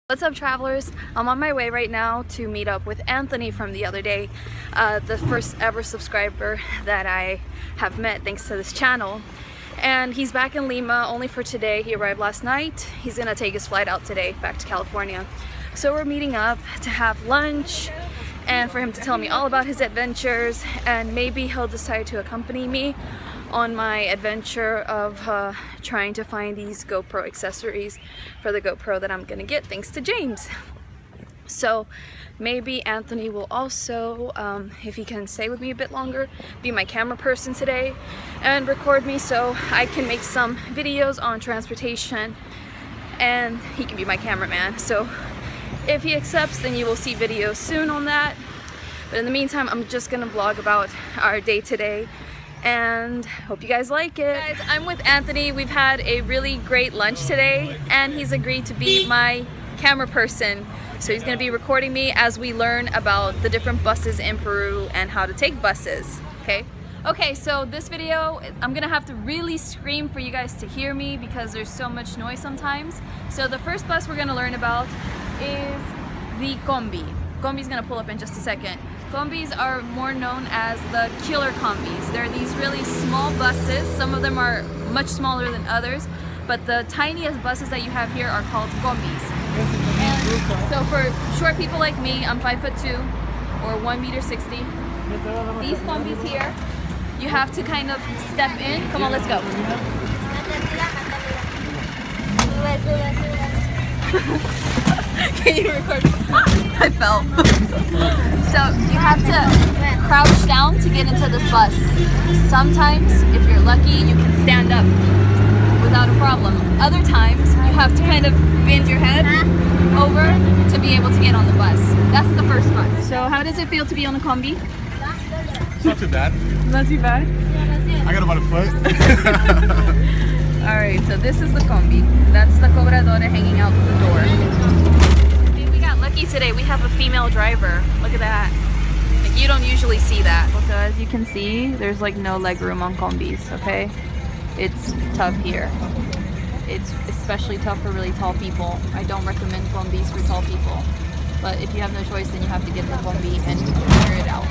What's up, travelers? I'm on my way right now to meet up with Anthony from the other day, the first ever subscriber that I have met thanks to this channel. And he's back in Lima only for today. He arrived last night. He's gonna take his flight out today back to California. So we're meeting up to have lunch and for him to tell me all about his adventures, and maybe he'll decide to accompany me on my adventure of trying to find these GoPro accessories for the GoPro that I'm gonna get thanks to James. So maybe Anthony will also, if he can stay with me a bit longer, be my camera person today and record me so I can make some videos on transportation, and he can be my cameraman. So if he accepts, then you will see videos soon on that. But in the meantime, I'm just gonna vlog about our day today and hope you guys like it. Guys, I'm with Anthony. We've had a really great lunch today and he's agreed to be my camera person. So he's gonna be recording me as we learn about the different buses in Peru and how to take buses, okay? Okay, so this video, I'm gonna have to really scream for you guys to hear me because there's so much noise sometimes. So the first bus we're gonna learn about is the Combi. Combi's gonna pull up in just a second. Combis are more known as the killer combis. They're these really small buses. Some of them are much smaller than others, but the tiniest buses that you have here are called combis. And so for short people like me, I'm 5'2" or 1.60 m. These combis here, you have to kind of step in. Come on, let's go. Can you record? I fell. So you have to crouch down to get into this bus. Sometimes, if you're lucky, you can stand up without a problem. Other times, you have to kind of bend your head over to be able to get on the bus. That's the first bus. So how does it feel to be on a Combi? It's not too bad. Not too bad? I got about a foot. Alright, so this is the Combi. That's the cobradora hanging out the door. We got lucky today. We have a female driver. Look at that. Like, you don't usually see that. So as you can see, there's like no leg room on Combis, okay? It's tough here. It's especially tough for really tall people. I don't recommend Combis for tall people. But if you have no choice, then you have to get the Combi and figure it out.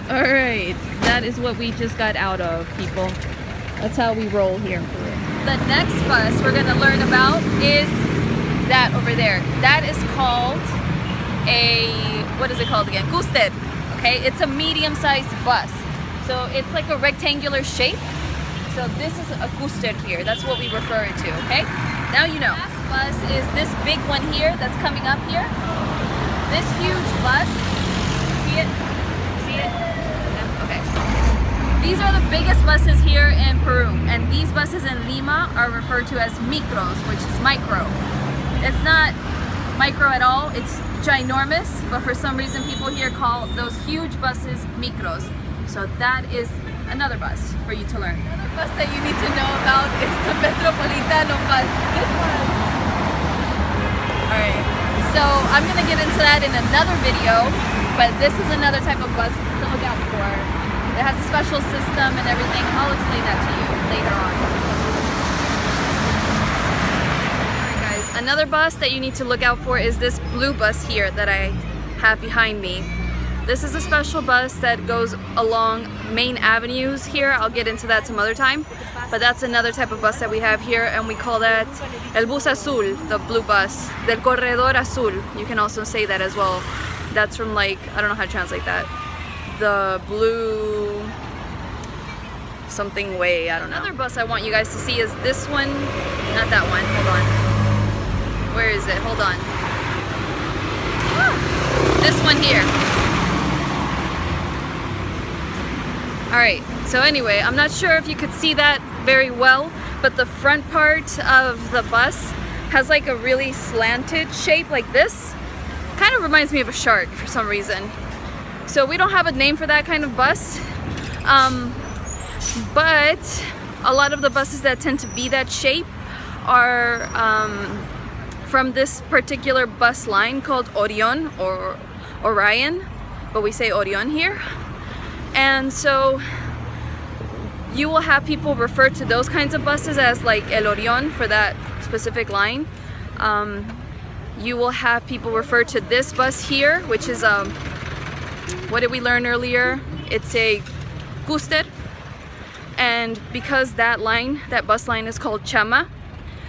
Alright, that is what we just got out of, people. That's how we roll here in Peru. The next bus we're going to learn about is that over there. That is called a, what is it called again? Couster. Okay, it's a medium-sized bus. So it's like a rectangular shape. So this is a Couster here. That's what we refer it to, okay? Now you know. The last bus is this big one here that's coming up here. This huge bus. See it? See it? Okay. These are the biggest buses here in Peru, and these buses in Lima are referred to as micros, which is micro. It's not micro at all, it's ginormous, but for some reason people here call those huge buses micros. So that is another bus for you to learn. Another bus that you need to know about is the Metropolitano bus. This one. Alright, so I'm going to get into that in another video, but this is another type of bus to look out for. It has a special system and everything. I'll explain that to you later on. Alright guys, another bus that you need to look out for is this blue bus here that I have behind me. This is a special bus that goes along main avenues here. I'll get into that some other time. But that's another type of bus that we have here, and we call that El Bus Azul, the blue bus. Del Corredor Azul, you can also say that as well. That's from, like, I don't know how to translate that. The blue something way, I don't know. Another bus I want you guys to see is this one, not that one, hold on. Where is it? Hold on. This one here. Alright, so anyway, I'm not sure if you could see that very well, but the front part of the bus has like a really slanted shape like this. Kind of reminds me of a shark for some reason. So we don't have a name for that kind of bus, but a lot of the buses that tend to be that shape are from this particular bus line called Orion or Orion, but we say Orion here. And so you will have people refer to those kinds of buses as like El Orion for that specific line. You will have people refer to this bus here, which is what did we learn earlier? It's a Couster, and because that bus line is called Chama,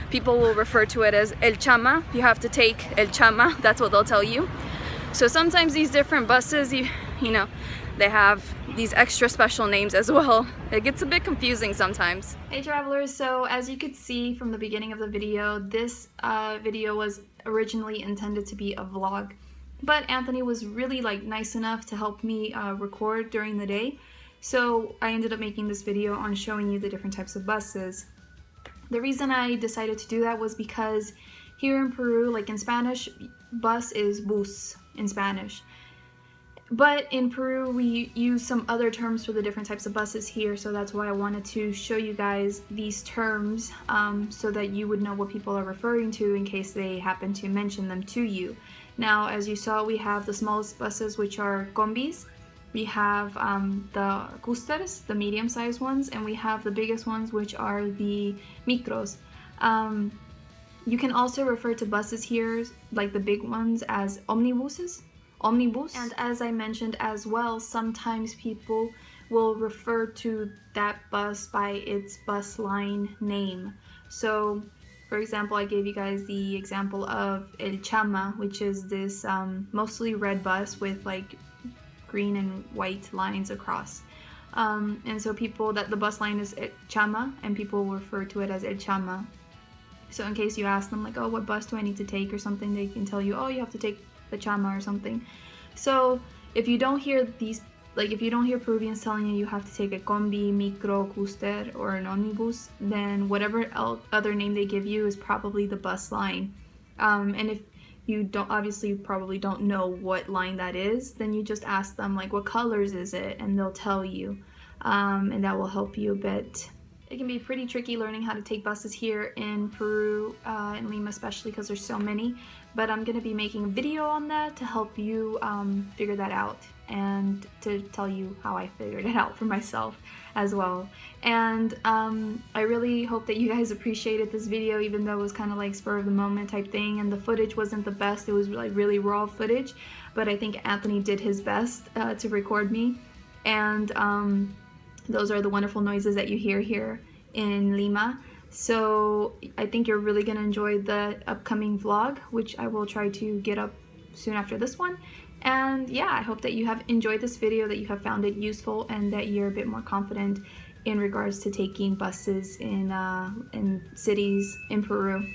people will refer to it as El Chama. You have to take El Chama, that's what they'll tell you. So sometimes these different buses, you know, they have these extra special names as well. It gets a bit confusing sometimes. Hey travelers, so as you could see from the beginning of the video, this video was originally intended to be a vlog, but Anthony was really nice enough to help me record during the day. So I ended up making this video on showing you the different types of buses. The reason I decided to do that was because here in Peru, like in Spanish, bus is bus in Spanish. But in Peru, we use some other terms for the different types of buses here, so that's why I wanted to show you guys these terms so that you would know what people are referring to in case they happen to mention them to you. Now, as you saw, we have the smallest buses, which are Combis. We have the Cousters, the medium-sized ones, and we have the biggest ones, which are the micros. You can also refer to buses here, like the big ones, as omnibus. And as I mentioned as well, sometimes people will refer to that bus by its bus line name. So, for example, I gave you guys the example of El Chama, which is this mostly red bus with green and white lines across. And so the bus line is El Chama, and people refer to it as El Chama. So in case you ask them oh, what bus do I need to take or something, they can tell you, oh, you have to take the Chama or something. So if you don't hear if you don't hear Peruvians telling you have to take a Combi, Micro, Couster, or an Omnibus, then whatever other name they give you is probably the bus line. And if you obviously probably don't know what line that is, then you just ask them what colors is it, and they'll tell you, and that will help you a bit. It can be pretty tricky learning how to take buses here in Peru, in Lima especially, because there's so many, but I'm going to be making a video on that to help you figure that out and to tell you how I figured it out for myself as well. And I really hope that you guys appreciated this video, even though it was kind of spur of the moment type thing, and the footage wasn't the best. It was really raw footage, but I think Anthony did his best to record me. And those are the wonderful noises that you hear here in Lima. So I think you're really going to enjoy the upcoming vlog, which I will try to get up soon after this one. And yeah, I hope that you have enjoyed this video, that you have found it useful, and that you're a bit more confident in regards to taking buses in cities in Peru.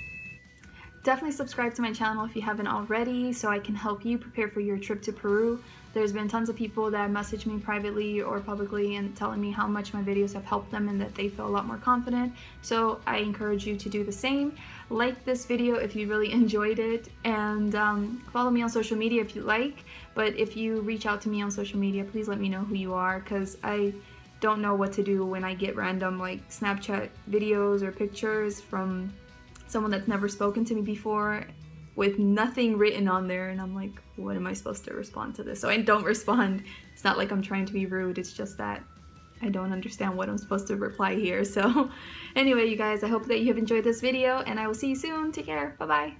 Definitely subscribe to my channel if you haven't already, so I can help you prepare for your trip to Peru. There's been tons of people that message me privately or publicly and telling me how much my videos have helped them and that they feel a lot more confident. So I encourage you to do the same. Like this video if you really enjoyed it, and follow me on social media if you like. But if you reach out to me on social media, please let me know who you are, because I don't know what to do when I get random Snapchat videos or pictures from someone that's never spoken to me before with nothing written on there, and I'm like, what am I supposed to respond to this? So I don't respond. It's not like I'm trying to be rude, it's just that I don't understand what I'm supposed to reply here. So anyway, you guys, I hope that you have enjoyed this video, and I will see you soon. Take care. Bye bye.